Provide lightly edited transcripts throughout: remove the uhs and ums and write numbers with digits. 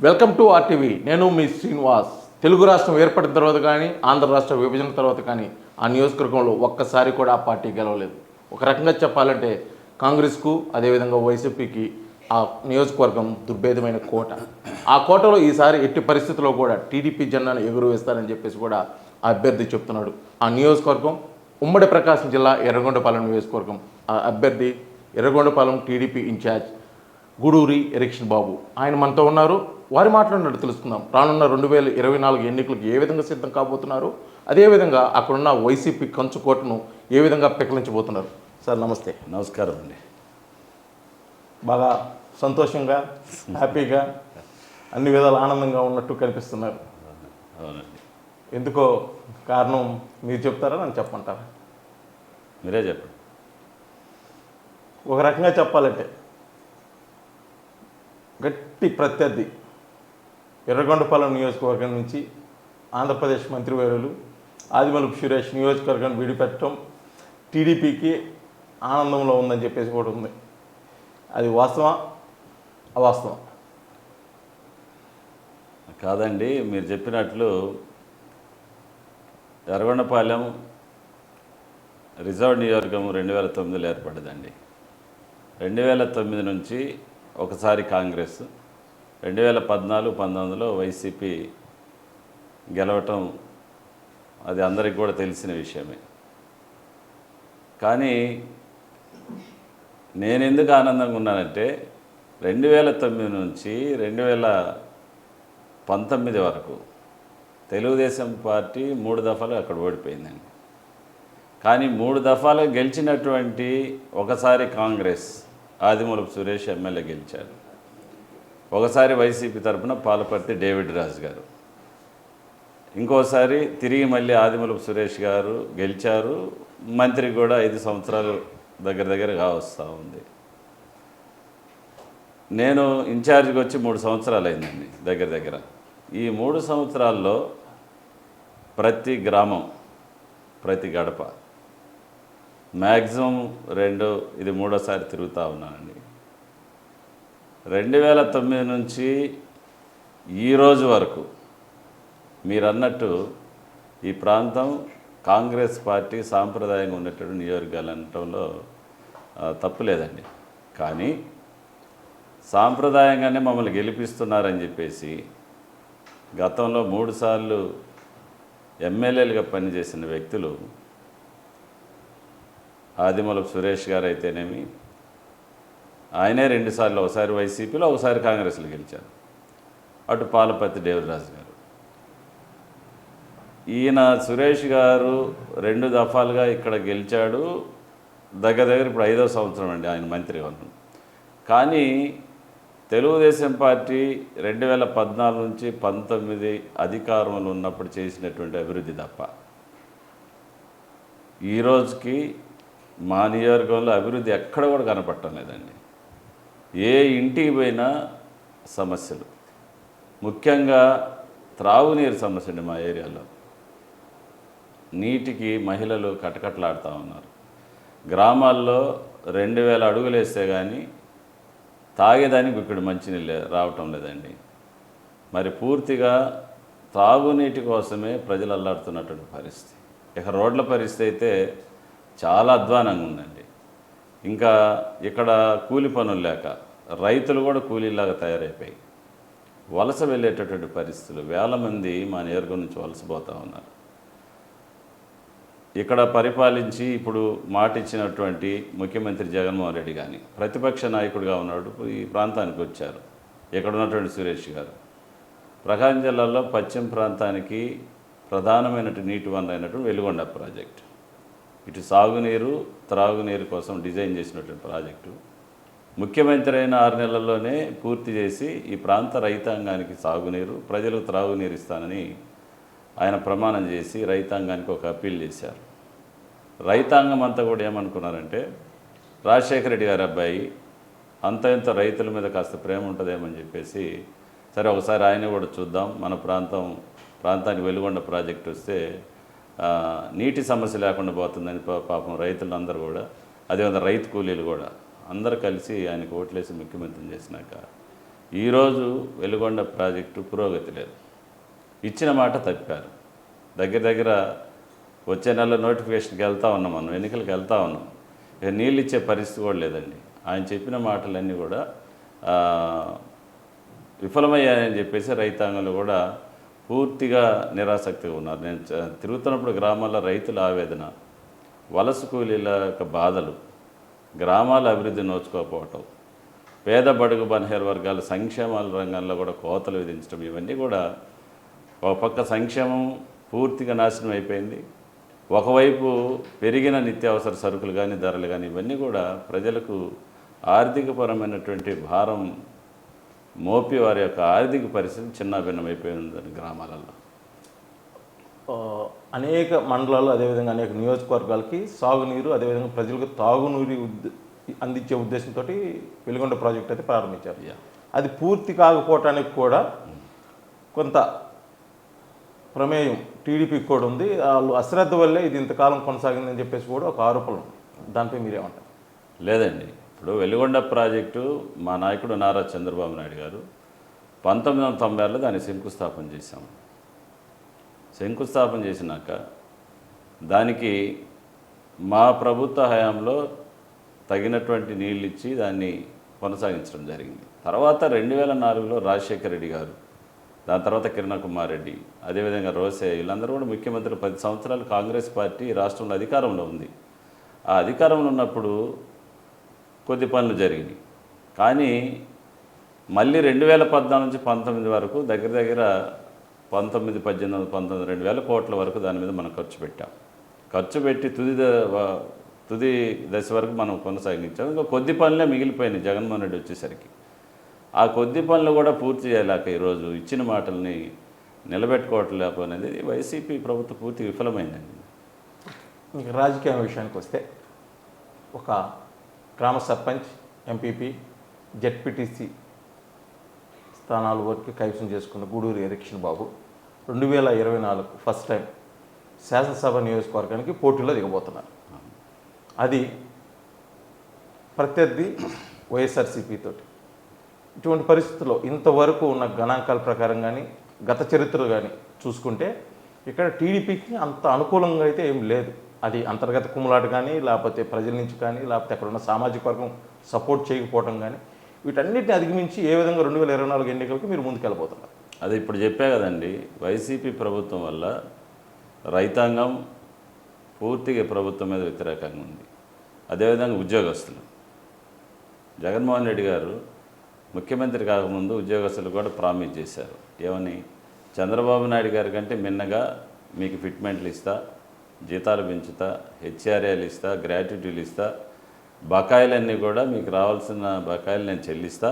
Welcome to RTV. నేను మీ శ్రీనివాస్. తెలుగు రాష్ట్రం ఏర్పడిన తర్వాత కానీ ఆంధ్ర రాష్ట్ర విభజన తర్వాత కానీ ఆ నియోజకవర్గంలో ఒక్కసారి కూడా ఆ పార్టీ గెలవలేదు. ఒక రకంగా చెప్పాలంటే కాంగ్రెస్కు అదేవిధంగా వైసీపీకి ఆ నియోజకవర్గం దుర్భేదమైన కోట. ఆ కోటలో ఈసారి ఎట్టి పరిస్థితుల్లో కూడా టీడీపీ జెండాను ఎగురవేస్తారని చెప్పేసి కూడా ఆ అభ్యర్థి చెప్తున్నాడు. ఆ నియోజకవర్గం ఉమ్మడి ప్రకాశం జిల్లా ఎర్రగొండపాలెం నియోజకవర్గం. ఆ అభ్యర్థి ఎర్రగొండపాలెం టీడీపీ ఇన్ఛార్జ్ గూడూరి ఎరిక్షన్ బాబు. ఆయన మనతో ఉన్నారు. వారి మాట్లాడినట్టు తెలుసుకుందాం. రానున్న 2024 ఎన్నికలకు ఏ విధంగా సిద్ధం కాబోతున్నారు, అదేవిధంగా అక్కడున్న వైసీపీ కంచుకోటను ఏ విధంగా పెకలించబోతున్నారు. సార్ నమస్తే. నమస్కారం అండి. బాగా సంతోషంగా హ్యాపీగా అన్ని విధాలు ఆనందంగా ఉన్నట్టు కనిపిస్తున్నారు. అవునండి. ఎందుకో కారణం మీరు చెప్తారా నన్ను చెప్పమంటారా? మీరే చెప్పండి. ఒక రకంగా చెప్పాలంటే గట్టి ప్రత్యర్థి ఎర్రగొండపాలెం నియోజకవర్గం నుంచి ఆంధ్రప్రదేశ్ మంత్రివర్యులు ఆదిమూలపు సురేష్ నియోజకవర్గాన్ని విడిపెట్టడం టీడీపీకి ఆనందంలో ఉందని చెప్పేసి కూడా ఉంది. అది వాస్తవం అవాస్తవం? కాదండి, మీరు చెప్పినట్లు ఎర్రగొండపాలెం రిజర్వ్ నియోజకవర్గం 2009లో ఏర్పడిందండి. 2009 నుంచి ఒకసారి కాంగ్రెస్, 2014-19లో వైసీపీ గెలవటం అది అందరికి కూడా తెలిసిన విషయమే. కానీ నేను ఎందుకు ఆనందంగా ఉన్నానంటే 2009 నుంచి 2019 వరకు తెలుగుదేశం పార్టీ 3 దఫాలు అక్కడ ఓడిపోయిందండి. కానీ 3 దఫాలు గెలిచినటువంటి ఒకసారి కాంగ్రెస్ ఆదిమూలపు సురేష్ ఎమ్మెల్యే గెలిచారు, ఒకసారి వైసీపీ తరఫున పాలపర్తి డేవిడ్ రాజు గారు, ఇంకోసారి తిరిగి మళ్ళీ ఆదిమూలపు సురేష్ గారు గెలిచారు. మంత్రి కూడా 5 సంవత్సరాలు దగ్గరగా వస్తూ ఉంది. నేను ఇన్ఛార్జ్కి వచ్చి 3 సంవత్సరాలు అయిందండి దగ్గర. ఈ 3 సంవత్సరాల్లో ప్రతి గ్రామం, ప్రతి గడప మ్యాక్సిమం 2, ఇది 3వసారి తిరుగుతూ ఉన్నానండి. 2009 నుంచి ఈరోజు వరకు మీరు అన్నట్టు ఈ ప్రాంతం కాంగ్రెస్ పార్టీ సాంప్రదాయంగా ఉన్నటువంటి నియోజకవర్గాలు అనటంలో తప్పు లేదండి. కానీ సాంప్రదాయంగానే మమ్మల్ని గెలిపిస్తున్నారని చెప్పేసి గతంలో 3 సార్లు ఎమ్మెల్యేలుగా పనిచేసిన వ్యక్తులు ఆదిమూలపు సురేష్ గారు అయితేనేమి, ఆయనే 2 సార్లు, ఒకసారి వైసీపీలో ఒకసారి కాంగ్రెస్లో గెలిచారు. అటు పాలపర్తి డేవిడ్ రాజు గారు, ఈయన సురేష్ గారు 2 దఫాలుగా ఇక్కడ గెలిచాడు. దగ్గర ఇప్పుడు 5వ సంవత్సరం అండి ఆయన మంత్రిగా ఉన్నాడు. కానీ తెలుగుదేశం పార్టీ 2014 నుంచి 19 అధికారంలో ఉన్నప్పుడు చేసినటువంటి అభివృద్ధి తప్ప ఈరోజుకి మా నియోజకవర్గంలో అభివృద్ధి ఎక్కడ కూడా కనపడటం లేదండి. ఏ ఇంటికి పోయినా సమస్యలు, ముఖ్యంగా త్రాగునీరు సమస్య అండి. మా ఏరియాలో నీటికి మహిళలు కటకట్లాడుతూ ఉన్నారు. గ్రామాల్లో 2000 అడుగులు వేస్తే కానీ తాగేదానికి ఇక్కడ మంచినీళ్ళు రావటం లేదండి. మరి పూర్తిగా తాగునీటి కోసమే ప్రజలు అల్లాడుతున్నటువంటి పరిస్థితి. ఇక రోడ్ల పరిస్థితి అయితే చాలా అధ్వానంగా ఉందండి. ఇంకా ఇక్కడ కూలి పనులు లేక రైతులు కూడా కూలీలాగా తయారైపోయి వలస వెళ్ళేటటువంటి పరిస్థితులు. వేల మంది మా నియోజకవర్గం నుంచి వలసపోతూ ఉన్నారు. ఇక్కడ పరిపాలించి ఇప్పుడు మాట ఇచ్చినటువంటి ముఖ్యమంత్రి జగన్మోహన్ రెడ్డి కానీ ప్రతిపక్ష నాయకుడిగా ఉన్నాడు, ఈ ప్రాంతానికి వచ్చారు. ఇక్కడ ఉన్నటువంటి సురేష్ గారు ప్రకాశం జిల్లాలో పశ్చిమ ప్రాంతానికి ప్రధానమైనటువంటి నీటి వనరు అయినటువంటి వెలుగొండ ప్రాజెక్టు, ఇటు సాగునీరు త్రాగునీరు కోసం డిజైన్ చేసినటువంటి ప్రాజెక్టు ముఖ్యమంత్రి అయిన 6 నెలల్లోనే పూర్తి చేసి ఈ ప్రాంత రైతాంగానికి సాగునీరు, ప్రజలకు త్రాగునీరు ఇస్తానని ఆయన ప్రమాణం చేసి రైతాంగానికి ఒక అప్పీల్ చేశారు. రైతాంగం అంతా కూడా ఏమనుకున్నారంటే రాజశేఖర రెడ్డి గారి అబ్బాయి అంత ఇంత రైతుల మీద కాస్త ప్రేమ ఉంటుందేమని చెప్పేసి, సరే ఒకసారి ఆయన కూడా చూద్దాం, మన ప్రాంతానికి వెలుగొండ ప్రాజెక్ట్ వస్తే నీటి సమస్య లేకుండా పోతుందని పాపం రైతులందరూ కూడా, అదేవిధంగా రైతు కూలీలు కూడా అందరూ కలిసి ఆయనకు ఓట్లేసి ముఖ్యమంత్రిని చేసినాక ఈరోజు వెలుగొండ ప్రాజెక్టు పురోగతి లేదు. ఇచ్చిన మాట తప్పారు. దగ్గర దగ్గర వచ్చే నెల నోటిఫికేషన్కి వెళ్తా ఉన్నాం, మనం ఎన్నికలకు వెళ్తా ఉన్నాం. ఇక నీళ్ళు ఇచ్చే పరిస్థితి కూడా లేదండి. ఆయన చెప్పిన మాటలన్నీ కూడా విఫలమయ్యాయని చెప్పేసి రైతాంగంలో కూడా పూర్తిగా నిరాసక్తిగా ఉన్నారు. నేను తిరుగుతున్నప్పుడు గ్రామాల్లో రైతుల ఆవేదన, వలస కూలీల యొక్క బాధలు, గ్రామాల అభివృద్ధి నోచుకోకపోవటం, పేద బడుగు బలహీన వర్గాల సంక్షేమాల రంగంలో కూడా కోతలు విధించడం, ఇవన్నీ కూడా ఒక పక్క సంక్షేమం పూర్తిగా నాశనం అయిపోయింది. ఒకవైపు పెరిగిన నిత్యావసర సరుకులు కానీ ధరలు కానీ ఇవన్నీ కూడా ప్రజలకు ఆర్థికపరమైనటువంటి భారం మోపి వారి యొక్క ఆర్థిక పరిస్థితి చిన్నాభిన్నమైపోయిందని గ్రామాలలో. అనేక మండలాలు అదేవిధంగా అనేక నియోజకవర్గాలకి సాగునీరు అదేవిధంగా ప్రజలకు తాగునీరు అందించే ఉద్దేశంతో వెలుగొండ ప్రాజెక్ట్ అయితే ప్రారంభించారు. అది పూర్తి కాకపోవటానికి కూడా కొంత ప్రమేయం టీడీపీకి కూడా ఉంది. వాళ్ళు అశ్రద్ధ వల్లే ఇది ఇంతకాలం కొనసాగిందని చెప్పేసి కూడా ఒక ఆరోపణ ఉంది. దానిపై మీరేమంటారు? లేదండి, ఇప్పుడు వెలుగొండ ప్రాజెక్టు మా నాయకుడు నారా చంద్రబాబు నాయుడు గారు 1996లో దాన్ని శంకుస్థాపన చేశాము. శంకుస్థాపన చేసినాక దానికి మా ప్రభుత్వ హయాంలో తగినటువంటి నీళ్ళు ఇచ్చి దాన్ని కొనసాగించడం జరిగింది. తర్వాత 2004లో రాజశేఖర రెడ్డి గారు, దాని తర్వాత కిరణ్ కుమార్ రెడ్డి, అదేవిధంగా రోసే, వీళ్ళందరూ కూడా ముఖ్యమంత్రులు 10 సంవత్సరాలు కాంగ్రెస్ పార్టీ రాష్ట్రంలో అధికారంలో ఉంది. ఆ అధికారంలో ఉన్నప్పుడు కొద్ది పనులు జరిగినాయి. కానీ మళ్ళీ 2014 నుంచి 19 వరకు దగ్గర దగ్గర 19, 18, 19, 2,000 కోట్ల వరకు దాని మీద మనం ఖర్చు పెట్టాం. ఖర్చు పెట్టి తుది దశ వరకు మనం కొనసాగించాం. ఇంకా కొద్ది పనులే మిగిలిపోయినాయి జగన్మోహన్ రెడ్డి వచ్చేసరికి. ఆ కొద్ది పనులు కూడా పూర్తి చేయలేక ఈరోజు ఇచ్చిన మాటల్ని నిలబెట్టుకోవట్లేకపోయినది వైసీపీ ప్రభుత్వం పూర్తి విఫలమైందండి. ఇంకా రాజకీయ విషయానికి వస్తే ఒక గ్రామ సర్పంచ్, ఎంపీపీ, జెడ్పీటీసీ స్థానాల వరకు కైవసం చేసుకున్న గూడూరు ఎలక్షన్ బాబు 2024 ఫస్ట్ టైం శాసనసభ నియోజకవర్గానికి పోటీలో దిగబోతున్నారు. అది ప్రత్యర్థి వైఎస్ఆర్సీపీ తోటి. ఇటువంటి పరిస్థితుల్లో ఇంతవరకు ఉన్న గణాంకాల ప్రకారం కానీ గత చరిత్రలు కానీ చూసుకుంటే ఇక్కడ టీడీపీకి అంత అనుకూలంగా అయితే ఏం లేదు. అది అంతర్గత కుమ్ములాట కానీ లేకపోతే ప్రజల నుంచి కానీ లేకపోతే అక్కడ ఉన్న సామాజిక వర్గం సపోర్ట్ చేయకపోవడం కానీ వీటన్నిటిని అధిగమించి ఏ విధంగా 2024 ఎన్నికలకి మీరు ముందుకెళ్ళబోతున్నారు? అది ఇప్పుడు చెప్పే కదండి, వైసీపీ ప్రభుత్వం వల్ల రైతాంగం పూర్తిగా ప్రభుత్వం మీద వ్యతిరేకంగా ఉంది. అదేవిధంగా ఉద్యోగస్తులు, జగన్మోహన్ రెడ్డి గారు ముఖ్యమంత్రి కాకముందు ఉద్యోగస్తులు కూడా ప్రామిస్ చేశారు. ఏమని? చంద్రబాబు నాయుడు గారి కంటే మిన్నగా మీకు ఫిట్మెంట్లు ఇస్తా, జీతాలు పెంచుతా, హెచ్ఆర్ఏలు ఇస్తా, గ్రాట్యుటీలు ఇస్తా, బకాయిలన్నీ కూడా మీకు రావాల్సిన బకాయిలు నేను చెల్లిస్తా,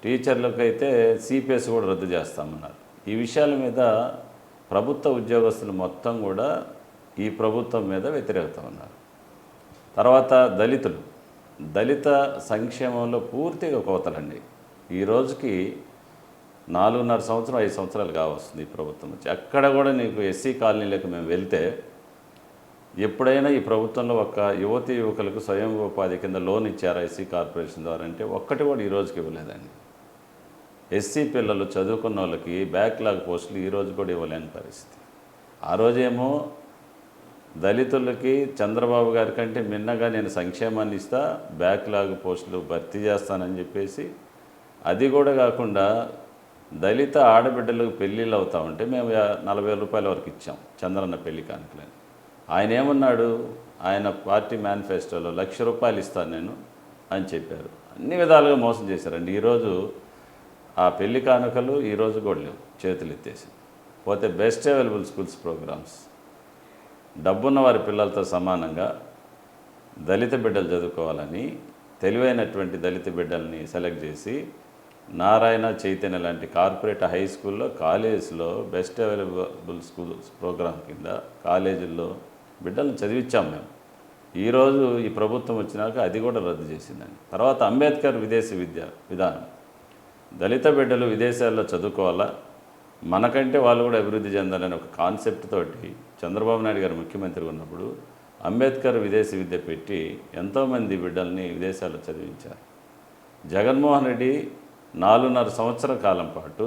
టీచర్లకు అయితే సిపిఎస్ కూడా రద్దు చేస్తామన్నారు. ఈ విషయాల మీద ప్రభుత్వ ఉద్యోగస్తులు మొత్తం కూడా ఈ ప్రభుత్వం మీద వ్యతిరేకత ఉన్నారు. తర్వాత దళిత సంక్షేమంలో పూర్తిగా కోతలండి. ఈ రోజుకి 4.5 సంవత్సరం 5 సంవత్సరాలు కావస్తుంది ఈ ప్రభుత్వం వచ్చి. అక్కడ కూడా నీకు ఎస్సీ కాలనీలకు మేము వెళ్తే ఎప్పుడైనా ఈ ప్రభుత్వంలో ఒక యువతీ యువకులకు స్వయం ఉపాధి కింద లోన్ ఇచ్చారా ఎస్సీ కార్పొరేషన్ ద్వారా అంటే ఒక్కటి కూడా ఈ రోజుకి ఇవ్వలేదండి. ఎస్సీ పిల్లలు చదువుకున్న వాళ్ళకి బ్యాక్లాగ్ పోస్టులు ఈ రోజు కూడా ఇవ్వలేని పరిస్థితి. ఆ రోజేమో దళితులకి చంద్రబాబు గారి కంటే మిన్నగా నేను సంక్షేమాన్ని ఇస్తా, బ్యాక్లాగ్ పోస్టులు భర్తీ చేస్తానని చెప్పేసి, అది కూడా కాకుండా దళిత ఆడబిడ్డలకు పెళ్ళిళ్ళు అవుతా ఉంటే మేము 40,000 రూపాయల వరకు ఇచ్చాం చంద్రన్న పెళ్లి కానుకలని. ఆయన ఏమన్నాడు? ఆయన పార్టీ మేనిఫెస్టోలో 1,00,000 రూపాయలు ఇస్తాను నేను అని చెప్పారు. అన్ని విధాలుగా మోసం చేశారండి. ఈరోజు ఆ పెళ్లి కానుకలు ఈరోజు కూడా లేవు, చేతులు ఎత్తేసి. పోతే బెస్ట్ అవైలబుల్ స్కూల్స్ ప్రోగ్రామ్స్, డబ్బున్న వారి పిల్లలతో సమానంగా దళిత బిడ్డలు చదువుకోవాలని తెలివైనటువంటి దళిత బిడ్డల్ని సెలెక్ట్ చేసి నారాయణ, చైతన్య లాంటి కార్పొరేట్ హై స్కూల్లో, కాలేజీలో బెస్ట్ అవైలబుల్ స్కూల్స్ ప్రోగ్రాం కింద కాలేజీల్లో బిడ్డలను చదివించాం మేము. ఈరోజు ఈ ప్రభుత్వం వచ్చినాక అది కూడా రద్దు చేసిందండి. తర్వాత అంబేద్కర్ విదేశీ విద్య విధానం, దళిత బిడ్డలు విదేశాల్లో చదువుకోవాలా, మనకంటే వాళ్ళు కూడా అభివృద్ధి చెందాలని ఒక కాన్సెప్ట్ తోటి చంద్రబాబు నాయుడు గారు ముఖ్యమంత్రి ఉన్నప్పుడు అంబేద్కర్ విదేశీ విద్య పెట్టి ఎంతోమంది బిడ్డల్ని విదేశాల్లో చదివించారు. జగన్మోహన్ రెడ్డి 4.5 సంవత్సర కాలం పాటు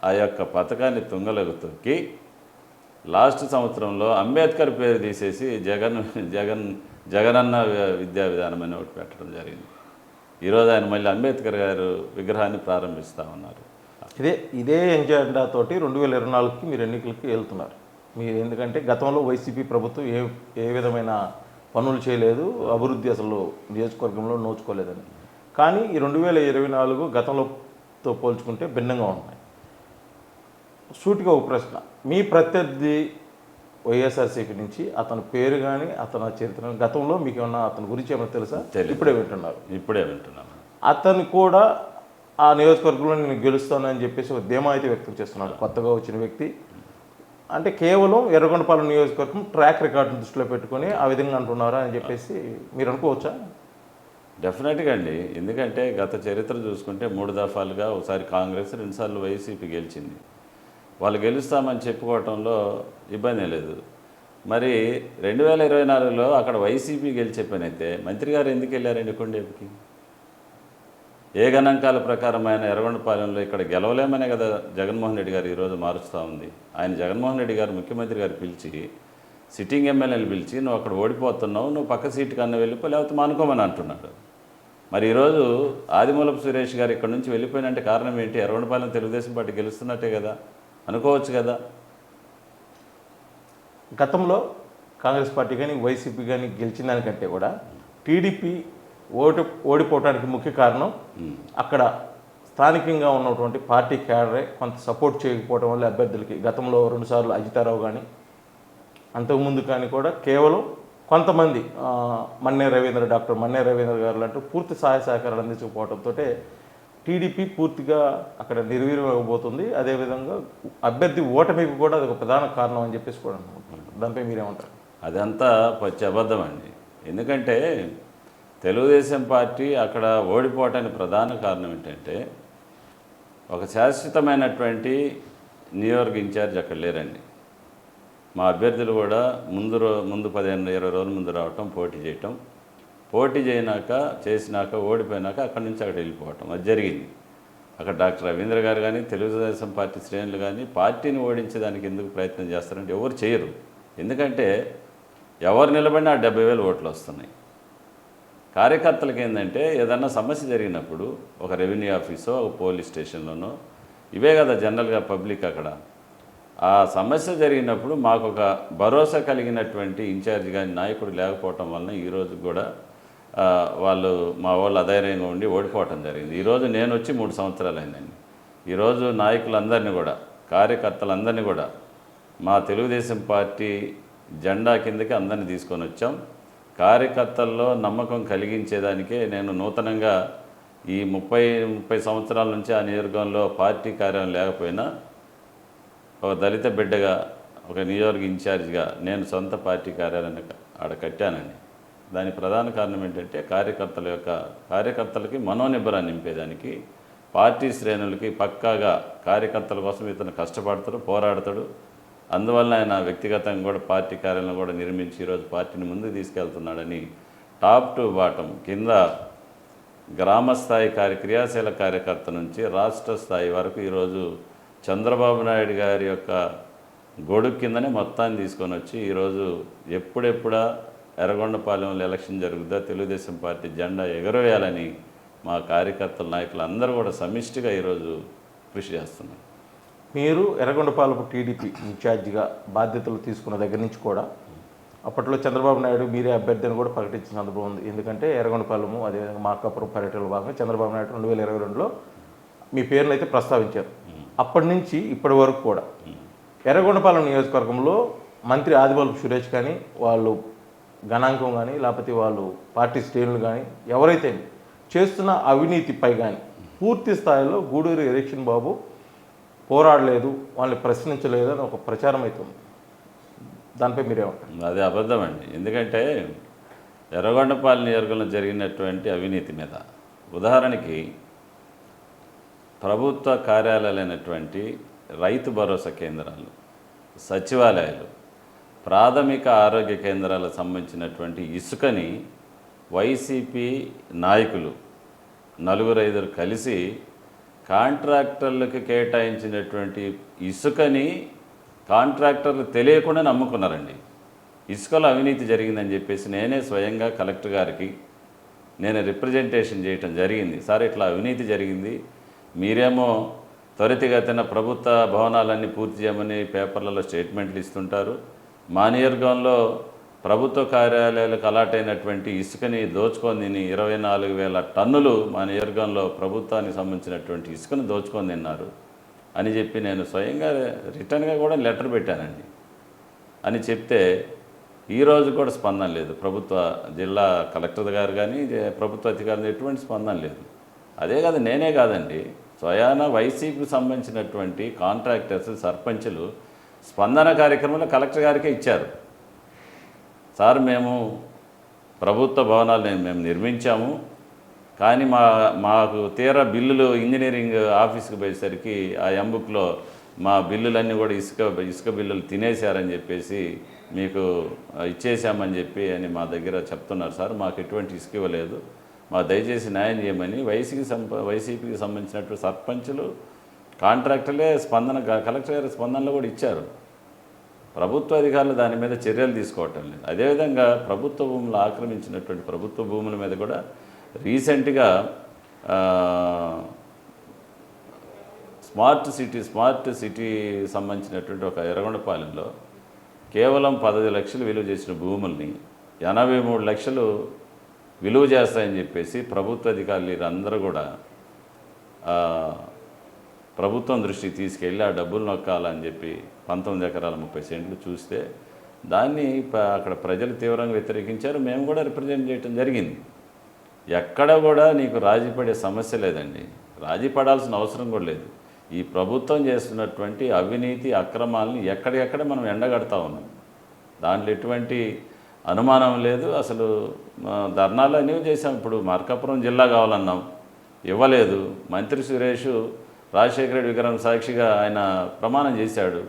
ఆ యొక్క పథకాన్ని తుంగలకు తొక్కి లాస్ట్ సంవత్సరంలో అంబేద్కర్ పేరు తీసేసి జగనన్న విద్యా విధానం అని ఒకటి పెట్టడం జరిగింది. ఈరోజు ఆయన మళ్ళీ అంబేద్కర్ గారు విగ్రహాన్ని ప్రారంభిస్తూ ఉన్నారు. ఇదే ఎజెండాతోటి 2024కి మీరు ఎన్నికలకి వెళ్తున్నారు. మీరు ఎందుకంటే గతంలో వైసీపీ ప్రభుత్వం ఏ విధమైన పనులు చేయలేదు, అభివృద్ధి అసలు నియోజకవర్గంలో నోచుకోలేదని. కానీ ఈ 2024 గతంలోతో పోల్చుకుంటే భిన్నంగా ఉన్నాయి. సూటిగా ఒక ప్రశ్న, మీ ప్రత్యర్థి వైఎస్ఆర్సీపీ నుంచి అతని పేరు కానీ అతని చరిత్ర గతంలో మీకు ఏమన్నా అతని గురించి ఏమైనా తెలుసా? ఇప్పుడే వింటున్నాను. అతను కూడా ఆ నియోజకవర్గంలో నేను గెలుస్తానని చెప్పేసి ఒక ధీమా అయితే వ్యక్తం చేస్తున్నాడు. కొత్తగా వచ్చిన వ్యక్తి అంటే కేవలం ఎర్రగొండపాలెం నియోజకవర్గం ట్రాక్ రికార్డును దృష్టిలో పెట్టుకొని ఆ విధంగా అంటున్నారా అని చెప్పేసి మీరు అనుకోవచ్చా? డెఫినెట్గా అండి. ఎందుకంటే గత చరిత్ర చూసుకుంటే 3 దఫాలుగా ఒకసారి కాంగ్రెస్, 2 సార్లు వైసీపీ గెలిచింది. వాళ్ళు గెలుస్తామని చెప్పుకోవటంలో ఇబ్బంది లేదు. మరి 2024లో అక్కడ వైసీపీ గెలిచే పని అయితే మంత్రి గారు ఎందుకు వెళ్ళారండి కొండేపుకి? ఏ గణాంకాల ప్రకారం ఆయన ఎర్రగొండపాలెంలో ఇక్కడ గెలవలేమనే కదా జగన్మోహన్ రెడ్డి గారు ఈరోజు మారుస్తూ ఉంది. ఆయన జగన్మోహన్ రెడ్డి గారు ముఖ్యమంత్రి గారు పిలిచి సిట్టింగ్ ఎమ్మెల్యేలు పిలిచి నువ్వు అక్కడ ఓడిపోతున్నావు, నువ్వు పక్క సీటు కన్నా వెళ్ళిపో లేకపోతే మానుకోమని అంటున్నాడు. మరి ఈరోజు ఆదిమూలపు సురేష్ గారు ఇక్కడ నుంచి వెళ్ళిపోయినంటే కారణం ఏంటి? ఎర్రగొండపాలెం తెలుగుదేశం పార్టీ గెలుస్తున్నట్టే కదా అనుకోవచ్చు కదా. గతంలో కాంగ్రెస్ పార్టీ కానీ వైసీపీ కానీ గెలిచిన దానికంటే కూడా టీడీపీ ఓడిపోవడానికి ముఖ్య కారణం అక్కడ స్థానికంగా ఉన్నటువంటి పార్టీ క్యాడరే కొంత సపోర్ట్ చేయకపోవడం వల్ల అభ్యర్థులకి గతంలో 2 సార్లు అజితారావు కానీ అంతకుముందు కానీ కూడా కేవలం కొంతమంది డాక్టర్ మన్నే రవీంద్ర గారు అంటూ పూర్తి సహాయ సహకారాలు అందించకపోవడంతో టీడీపీ పూర్తిగా అక్కడ నిర్వీర్యమైపోతుంది. అదేవిధంగా అభ్యర్థి ఓటమికి కూడా అది ఒక ప్రధాన కారణం అని చెప్పేసి కూడా అనుకుంటున్నారు. దానిపై మీరేమంటారు? అదంతా పచ్చి అబద్ధం అండి. ఎందుకంటే తెలుగుదేశం పార్టీ అక్కడ ఓడిపోవటానికి ప్రధాన కారణం ఏంటంటే ఒక శాశ్వతమైనటువంటి నియోజక ఇన్ఛార్జ్ అక్కడ లేరండి. మా అభ్యర్థులు కూడా ముందు 15-20 రోజుల ముందు రావటం, పోటీ చేసినాక ఓడిపోయినాక అక్కడి నుంచి అక్కడ వెళ్ళిపోవటం అది జరిగింది. అక్కడ డాక్టర్ రవీంద్ర గారు కానీ తెలుగుదేశం పార్టీ శ్రేణులు కానీ పార్టీని ఓడించడానికి ఎందుకు ప్రయత్నం చేస్తారంటే ఎవరు చేయరు. ఎందుకంటే ఎవరు నిలబడినా 70,000 ఓట్లు వస్తున్నాయి. కార్యకర్తలకు ఏంటంటే ఏదన్నా సమస్య జరిగినప్పుడు ఒక రెవెన్యూ ఆఫీసో ఒక పోలీస్ స్టేషన్లోనో ఇవే కదా జనరల్గా పబ్లిక్ అక్కడ ఆ సమస్య జరిగినప్పుడు మాకు ఒక భరోసా కలిగినటువంటి ఇన్ఛార్జ్ కానీ నాయకుడు లేకపోవటం వలన ఈరోజు కూడా వాళ్ళు మా వాళ్ళు అధైర్యంగా ఉండి ఓడిపోవటం జరిగింది. ఈరోజు నేను వచ్చి 3 సంవత్సరాలు అయిందండి. ఈరోజు నాయకులందరినీ కూడా కార్యకర్తలందరినీ కూడా మా తెలుగుదేశం పార్టీ జెండా కిందకి అందరినీ తీసుకొని వచ్చాం. కార్యకర్తల్లో నమ్మకం కలిగించేదానికే నేను నూతనంగా ఈ 30 సంవత్సరాల నుంచి ఆ నియోజకవర్గంలో పార్టీ కార్యాలయం లేకపోయినా ఒక దళిత బిడ్డగా ఒక నియోజక ఇన్ఛార్జిగా నేను సొంత పార్టీ కార్యాలయాన్ని ఆడ కట్టానండి. దాని ప్రధాన కారణం ఏంటంటే కార్యకర్తలకి మనోనిబ్బరాన్ని నింపేదానికి పార్టీ శ్రేణులకి పక్కాగా కార్యకర్తల కోసం ఇతను కష్టపడతాడు, పోరాడతాడు. అందువల్ల ఆయన వ్యక్తిగతంగా కూడా పార్టీ కార్యాలయం కూడా నిర్మించి ఈరోజు పార్టీని ముందుకు తీసుకెళ్తున్నాడని టాప్ టు బాటం కింద గ్రామస్థాయి క్రియాశీల కార్యకర్త నుంచి రాష్ట్ర స్థాయి వరకు ఈరోజు చంద్రబాబు నాయుడు గారి యొక్క గొడుగు కిందనే మొత్తాన్ని తీసుకొని వచ్చి ఈరోజు ఎప్పుడెప్పుడా ఎర్రగొండపాలెంలో ఎలక్షన్ జరుగుతుందో తెలుగుదేశం పార్టీ జెండా ఎగరవేయాలని మా కార్యకర్తల నాయకులు అందరూ కూడా సమిష్టిగా ఈరోజు కృషి చేస్తున్నారు. మీరు ఎర్రగొండపాలెం టీడీపీ ఇన్ఛార్జిగా బాధ్యతలు తీసుకున్న దగ్గర నుంచి కూడా అప్పట్లో చంద్రబాబు నాయుడు మీరే అభ్యర్థిని కూడా ప్రకటించిన సందర్భం ఉంది. ఎందుకంటే ఎర్రగొండపాలెము అదేవిధంగా మార్కాపురం పర్యటనలో భాగంగా చంద్రబాబు నాయుడు 2022లో మీ పేరును అయితే ప్రస్తావించారు. అప్పటి నుంచి ఇప్పటి వరకు కూడా ఎర్రగొండపాలెం నియోజకవర్గంలో మంత్రి ఆదిమూలపు సురేష్ కానీ వాళ్ళు గణాంకం కానీ లేకపోతే వాళ్ళు పార్టీ శ్రేణులు కానీ ఎవరైతే చేస్తున్న అవినీతిపై కానీ పూర్తి స్థాయిలో గూడూరు ఎలక్షన్ బాబు పోరాడలేదు, వాళ్ళని ప్రశ్నించలేదు అని ఒక ప్రచారం అవుతుంది. దానిపై మీరేమంటారు? అది అబద్ధం అండి. ఎందుకంటే ఎర్రగొండపాలెం నియోజకవర్గంలో జరిగినటువంటి అవినీతి మీద ఉదాహరణకి ప్రభుత్వ కార్యాలయాలైనటువంటి రైతు భరోసా కేంద్రాలు, సచివాలయాలు, ప్రాథమిక ఆరోగ్య కేంద్రాలకు సంబంధించినటువంటి ఇసుకని వైసీపీ నాయకులు 4-5 కలిసి కాంట్రాక్టర్లకు కేటాయించినటువంటి ఇసుకని కాంట్రాక్టర్లు తెలియకుండా నమ్ముకున్నారండి. ఇసుకలో అవినీతి జరిగిందని చెప్పేసి నేనే స్వయంగా కలెక్టర్ గారికి నేను రిప్రజెంటేషన్ చేయటం జరిగింది. సార్ ఇట్లా అవినీతి జరిగింది, మీరేమో త్వరితగతిన ప్రభుత్వ భవనాలన్నీ పూర్తి చేయమని పేపర్లలో స్టేట్మెంట్లు ఇస్తుంటారు, మా నియోజకవర్గంలో ప్రభుత్వ కార్యాలయాలకు అలాట్ అయినటువంటి ఇసుకని దోచుకొని తిని 24,000 టన్నులు మా నియోజకవర్గంలో ప్రభుత్వానికి సంబంధించినటువంటి ఇసుకను దోచుకొని తిన్నారు అని చెప్పి నేను స్వయంగా రిటర్న్గా కూడా లెటర్ పెట్టానండి అని చెప్తే ఈరోజు కూడా స్పందన లేదు. ప్రభుత్వ జిల్లా కలెక్టర్ గారు కానీ ప్రభుత్వ అధికారులు ఎటువంటి స్పందన లేదు. అదే కాదు, నేనే కాదండి, స్వయాన వైసీపీకి సంబంధించినటువంటి కాంట్రాక్టర్స్ సర్పంచులు స్పందన కార్యక్రమంలో కలెక్టర్ గారికే ఇచ్చారు. సార్ మేము ప్రభుత్వ భవనాలు మేము నిర్మించాము, కానీ మాకు తీరా బిల్లులు ఇంజనీరింగ్ ఆఫీస్కి పోయేసరికి ఆ ఎంబుక్లో మా బిల్లులన్నీ కూడా ఇసుక బిల్లులు తినేశారని చెప్పేసి మీకు ఇచ్చేసామని చెప్పి అని మా దగ్గర చెప్తున్నారు. సార్ మాకు ఎటువంటి ఇసుక ఇవ్వలేదు, మా దయచేసి న్యాయం చేయమని వైసీపీకి సంబంధించినటువంటి సర్పంచులు కాంట్రాక్టర్లే కలెక్టర్ గారి స్పందనలో కూడా ఇచ్చారు. ప్రభుత్వ అధికారులు దాని మీద చర్యలు తీసుకోవటం లేదు. అదేవిధంగా ప్రభుత్వ భూములు ఆక్రమించినటువంటి ప్రభుత్వ భూముల మీద కూడా రీసెంట్గా స్మార్ట్ సిటీ సంబంధించినటువంటి ఒక ఎర్రగొండపాలెంలో కేవలం 10 లక్షలు విలువ చేసిన భూముల్ని 83 లక్షలు విలువ చేస్తాయని చెప్పేసి ప్రభుత్వ అధికారులు అందరూ కూడా ప్రభుత్వం దృష్టికి తీసుకెళ్ళి ఆ డబ్బులు నొక్కాలని చెప్పి 19 ఎకరాల 30 సెంట్లు చూస్తే దాన్ని అక్కడ ప్రజలు తీవ్రంగా వ్యతిరేకించారు. మేము కూడా రిప్రజెంట్ చేయడం జరిగింది. ఎక్కడ కూడా నీకు రాజీ పడే సమస్య లేదండి, రాజీ పడాల్సిన అవసరం కూడా లేదు. ఈ ప్రభుత్వం చేస్తున్నటువంటి అవినీతి అక్రమాలని ఎక్కడెక్కడ మనం ఎండగడతా ఉన్నాం, దాంట్లో ఎటువంటి అనుమానం లేదు. అసలు ధర్నాలు అనేవి చేసాం. ఇప్పుడు మార్కాపురం జిల్లా కావాలన్నాం, ఇవ్వలేదు. మంత్రి సురేష్ రాజశేఖర రెడ్డి విగ్రహం సాక్షిగా ఆయన ప్రమాణం చేశాడు,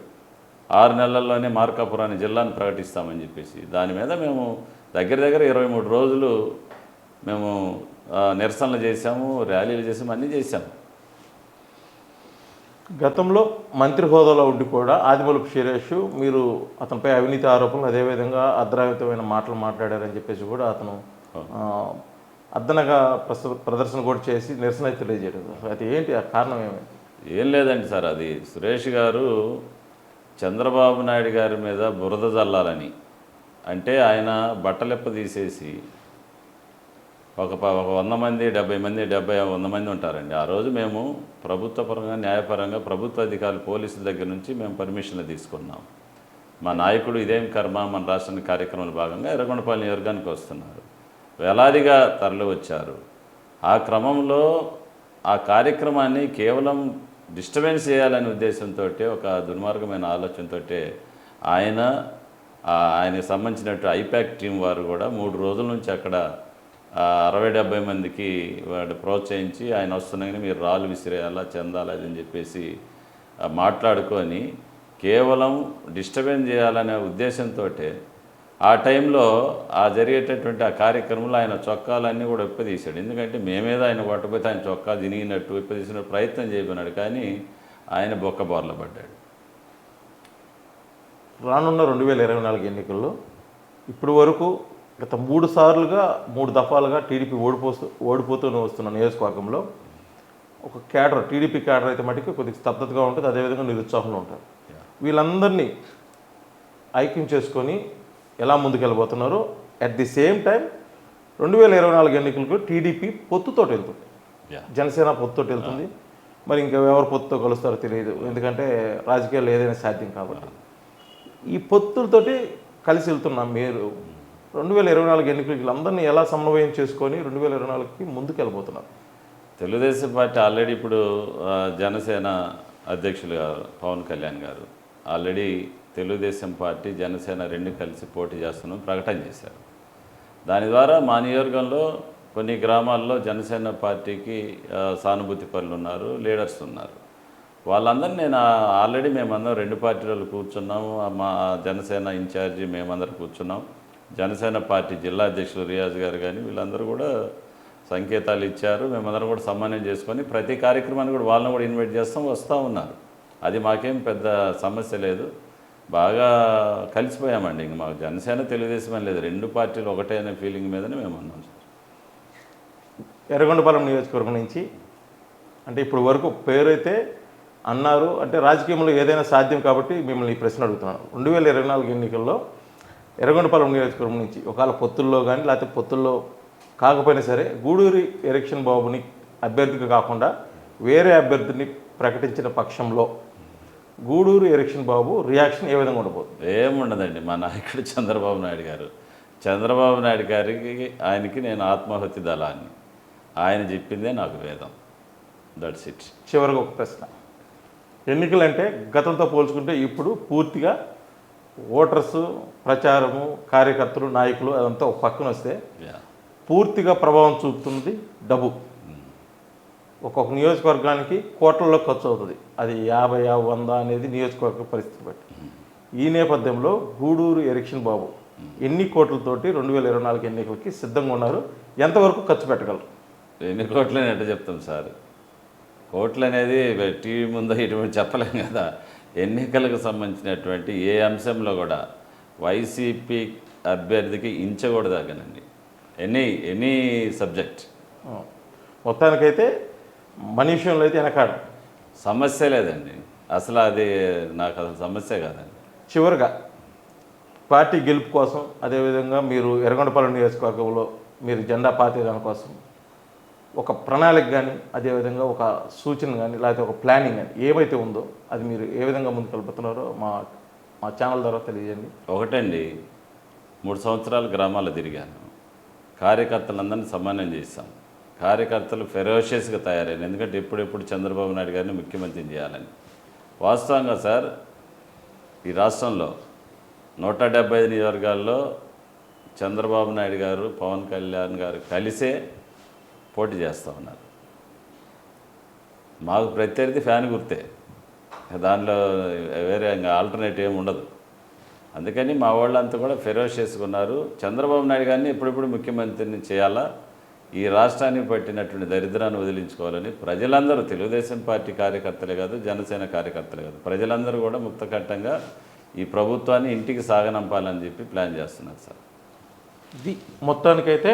6 నెలల్లోనే మార్కాపురాన్ని జిల్లాను ప్రకటిస్తామని చెప్పేసి. దాని మీద మేము దగ్గర 23 రోజులు మేము నిరసనలు చేశాము, ర్యాలీలు చేసాము, అన్నీ చేశాము. గతంలో మంత్రి హోదాలో ఉండి కూడా ఆదిమూలపు సురేష్ మీరు అతనిపై అవినీతి ఆరోపణలు అదేవిధంగా అర్ధరావితమైన మాటలు మాట్లాడారని చెప్పేసి కూడా అతను అద్దనగా ప్రదర్శన కూడా చేసి నిరసన తెలియజేయడం. అది ఏంటి ఆ కారణం ఏమి? ఏం లేదండి సార్, అది సురేష్ గారు చంద్రబాబు నాయుడు గారి మీద బురద జల్లాలని, అంటే ఆయన బట్టలెప్ప తీసేసి ఒక 100 మంది 70 మంది 100 మంది ఉంటారండి. ఆ రోజు మేము ప్రభుత్వపరంగా న్యాయపరంగా ప్రభుత్వ అధికారులు పోలీసుల దగ్గర నుంచి మేము పర్మిషన్లు తీసుకున్నాం. మా నాయకుడు ఇదేం కర్మ మన రాష్ట్రానికి కార్యక్రమంలో భాగంగా ఎర్రగొండపాలెం నియోజకవర్గానికి వస్తున్నారు, వేలాదిగా తరలి వచ్చారు. ఆ క్రమంలో ఆ కార్యక్రమాన్ని కేవలం డిస్టర్బెన్స్ చేయాలనే ఉద్దేశంతో, ఒక దుర్మార్గమైన ఆలోచనతో ఆయనకు సంబంధించినట్టు ఐపాక్ టీం వారు కూడా 3 రోజుల నుంచి అక్కడ 60-70 మందికి వాడు ప్రోత్సహించి ఆయన వస్తున్నాయని మీరు రాళ్ళు విసిరేయాలా చెందాలి అని చెప్పేసి మాట్లాడుకొని కేవలం డిస్టర్బెన్స్ చేయాలనే ఉద్దేశంతో ఆ టైంలో జరిగేటటువంటి ఆ కార్యక్రమంలో ఆయన చొక్కాలన్నీ కూడా విప్పదీశాడు. ఎందుకంటే మేమేదో ఆయన కొట్టబోతే ఆయన చొక్కా దినిగినట్టు విప్పదీసిన ప్రయత్నం చేయబోనాడు, కానీ ఆయన బొక్కబోర్ల పడ్డాడు. రానున్న 2024 ఎన్నికల్లో ఇప్పటి వరకు గత 3 దఫాలుగా టీడీపీ ఓడిపోతూనే వస్తున్న నియోజకవర్గంలో ఒక క్యాడర్, టీడీపీ క్యాడర్ అయితే మటుకు కొద్దిగా స్తబ్దతగా ఉంటుంది, అదేవిధంగా నిరుత్సాహంలో ఉంటారు. వీళ్ళందరినీ ఐక్యం చేసుకొని ఎలా ముందుకెళ్ళబోతున్నారు? అట్ ది సేమ్ టైం 2024 ఎన్నికలకు టీడీపీ పొత్తుతో వెళ్తుంది, జనసేన పొత్తుతో వెళ్తుంది. మరి ఇంకా ఎవరు పొత్తుతో కలుస్తారో తెలియదు, ఎందుకంటే రాజకీయాలు ఏదైనా సాధ్యం కాబట్టి. ఈ పొత్తులతోటి కలిసి వెళ్తున్నాం. మీరు 2024 ఎన్నికలకి వీళ్ళందరినీ ఎలా సమన్వయం చేసుకొని 2024కి ముందుకు వెళ్ళబోతున్నారు? తెలుగుదేశం పార్టీ ఆల్రెడీ ఇప్పుడు జనసేన అధ్యక్షులు గారు పవన్ కళ్యాణ్ గారు ఆల్రెడీ తెలుగుదేశం పార్టీ జనసేన 2 కలిసి పోటీ చేస్తున్నాం ప్రకటన చేశారు. దాని ద్వారా మా నియోజకవర్గంలో కొన్ని గ్రామాల్లో జనసేన పార్టీకి సానుభూతి పరులు ఉన్నారు, లీడర్స్ ఉన్నారు. వాళ్ళందరినీ నేను ఆల్రెడీ మేమందరం 2 పార్టీలు కూర్చున్నాము. మా జనసేన ఇన్ఛార్జి మేమందరం కూర్చున్నాం. జనసేన పార్టీ జిల్లా అధ్యక్షులు రియాజ్ గారు కానీ వీళ్ళందరూ కూడా సంకేతాలు ఇచ్చారు. మేమందరం కూడా సమన్వయం చేసుకొని ప్రతి కార్యక్రమాన్ని కూడా వాళ్ళని కూడా ఇన్వైట్ చేస్తాం, వస్తూ ఉన్నారు. అది మాకేం పెద్ద సమస్య లేదు. బాగా కలిసిపోయామండి. ఇంక మాకు జనసేన తెలుగుదేశం అని లేదు, రెండు పార్టీలు ఒకటే అనే ఫీలింగ్ మీదనే మేము ఉన్నాం సార్. ఎర్రగొండపాలెం నియోజకవర్గం నుంచి అంటే ఇప్పుడు వరకు పేరైతే అన్నారు, అంటే రాజకీయంలో ఏదైనా సాధ్యం కాబట్టి మిమ్మల్ని ఈ ప్రశ్న అడుగుతున్నాను. 2024 ఎన్నికల్లో ఎర్రగొండపాలెం నియోజకవర్గం నుంచి ఒకవేళ పొత్తుల్లో కానీ లేకపోతే పొత్తుల్లో కాకపోయినా సరే గూడూరి ఎలక్షన్ బాబుని అభ్యర్థిగా కాకుండా వేరే అభ్యర్థిని ప్రకటించిన పక్షంలో గూడూరు ఎలక్షన్ బాబు రియాక్షన్ ఏ విధంగా ఉండబోతుంది? ఏముండదండి. మా నాయకుడు చంద్రబాబు నాయుడు గారు, చంద్రబాబు నాయుడు గారికి ఆయనకి నేను ఆత్మాహుతి దళాన్ని, ఆయన చెప్పిందే నాకు వేదం. That's it. చివరిగా ఒక ప్రశ్న, ఎన్నికలంటే గతంతో పోల్చుకుంటే ఇప్పుడు పూర్తిగా ఓటర్స్ ప్రచారము కార్యకర్తలు నాయకులు అదంతా ఒక పక్కన వస్తే పూర్తిగా ప్రభావం చూపుతుంది డబ్బు. ఒక్కొక్క నియోజకవర్గానికి కోట్లలో ఖర్చు అవుతుంది. అది 50, 100 అనేది నియోజకవర్గ పరిస్థితి బట్టి. ఈ నేపథ్యంలో గూడూరు ఎలక్షన్ బాబు ఎన్ని కోట్లతోటి 2024 ఎన్నికలకి సిద్ధంగా ఉన్నారు? ఎంతవరకు ఖర్చు పెట్టగలరు? ఎన్ని కోట్లని ఎట్లా చెప్తాం సార్? కోట్లు అనేది టీవీ ముందు ఇటువంటి చెప్పలేం కదా. ఎన్నికలకు సంబంధించినటువంటి ఏ అంశంలో కూడా వైసీపీ అభ్యర్థికి ఇంచ కూడా తగ్గనండి. Any subject. మొత్తానికైతే మన విషయంలో అయితే వెనకాడు సమస్య లేదండి. అసలు అది నాకు అసలు సమస్య కాదండి. చివరిగా పార్టీ గెలుపు కోసం, అదేవిధంగా మీరు ఎర్రగొండపాలెం నియోజకవర్గంలో మీరు జెండా పాతేదాని కోసం ఒక ప్రణాళిక కానీ, అదేవిధంగా ఒక సూచన కానీ, లేకపోతే ఒక ప్లానింగ్ కానీ ఏమైతే ఉందో అది మీరు ఏ విధంగా ముందుకు వెళ్ళిపోతున్నారో మా ఛానల్ ద్వారా తెలియజేయండి. ఒకటండి, 3 సంవత్సరాలు గ్రామాల్లో తిరిగాను. కార్యకర్తలందరినీ సమన్వయం చేస్తాం. కార్యకర్తలు ఫెరోషియస్గా తయారైన, ఎందుకంటే ఎప్పుడెప్పుడు చంద్రబాబు నాయుడు గారిని ముఖ్యమంత్రిని చేయాలని. వాస్తవంగా సార్, ఈ రాష్ట్రంలో 175 నియోజకవర్గాల్లో చంద్రబాబు నాయుడు గారు, పవన్ కళ్యాణ్ గారు కలిసే పోటీ చేస్తూ ఉన్నారు. మాకు ప్రత్యర్థి ఫ్యాన్ గుర్తే, దానిలో వేరే ఇంకా ఆల్టర్నేటివ్ ఏమి ఉండదు. అందుకని మా వాళ్ళంతా కూడా ఫెరోషియస్గా ఉన్నారు. చంద్రబాబు నాయుడు గారిని ఎప్పుడెప్పుడు ముఖ్యమంత్రిని చేయాలా, ఈ రాష్ట్రాన్ని పట్టినటువంటి దరిద్రాన్ని వదిలించుకోవాలని ప్రజలందరూ, తెలుగుదేశం పార్టీ కార్యకర్తలే కాదు, జనసేన కార్యకర్తలే కాదు, ప్రజలందరూ కూడా ముక్తకట్టంగా ఈ ప్రభుత్వాన్ని ఇంటికి సాగనంపాలని చెప్పి ప్లాన్ చేస్తున్నారు సార్. ఇది మొత్తానికైతే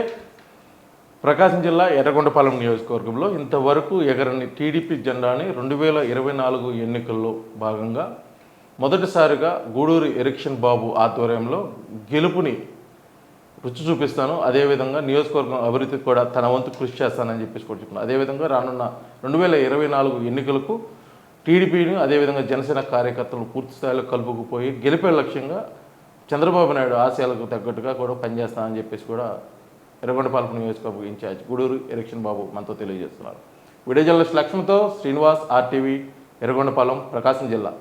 ప్రకాశం జిల్లా ఎర్రగొండపాలెం నియోజకవర్గంలో ఇంతవరకు ఎగరని టీడీపీ జెండాని 2024 ఎన్నికల్లో భాగంగా మొదటిసారిగా గూడూరు ఎలక్షన్ బాబు ఆధ్వర్యంలో గెలుపుని రుచి చూపిస్తాను, అదేవిధంగా నియోజకవర్గం అభివృద్ధికి కూడా తన వంతు కృషి చేస్తానని చెప్పేసి కూడా చెప్తున్నాను. అదేవిధంగా రానున్న 2024 ఎన్నికలకు టీడీపీని అదేవిధంగా జనసేన కార్యకర్తలు పూర్తి స్థాయిలో కలుపుకుపోయి గెలిపే లక్ష్యంగా చంద్రబాబు నాయుడు ఆశయాలకు తగ్గట్టుగా కూడా పనిచేస్తానని చెప్పేసి కూడా ఎర్రగొండపాలెం నియోజకవర్గ ఇన్ఛార్జ్ గూడూరు ఎలక్షన్ బాబు మనతో తెలియజేస్తున్నారు. వీడియో జర్నలిస్ట్ లక్ష్మణ్తో శ్రీనివాస్, RTV, ఎర్రగొండపాలెం, ప్రకాశం జిల్లా.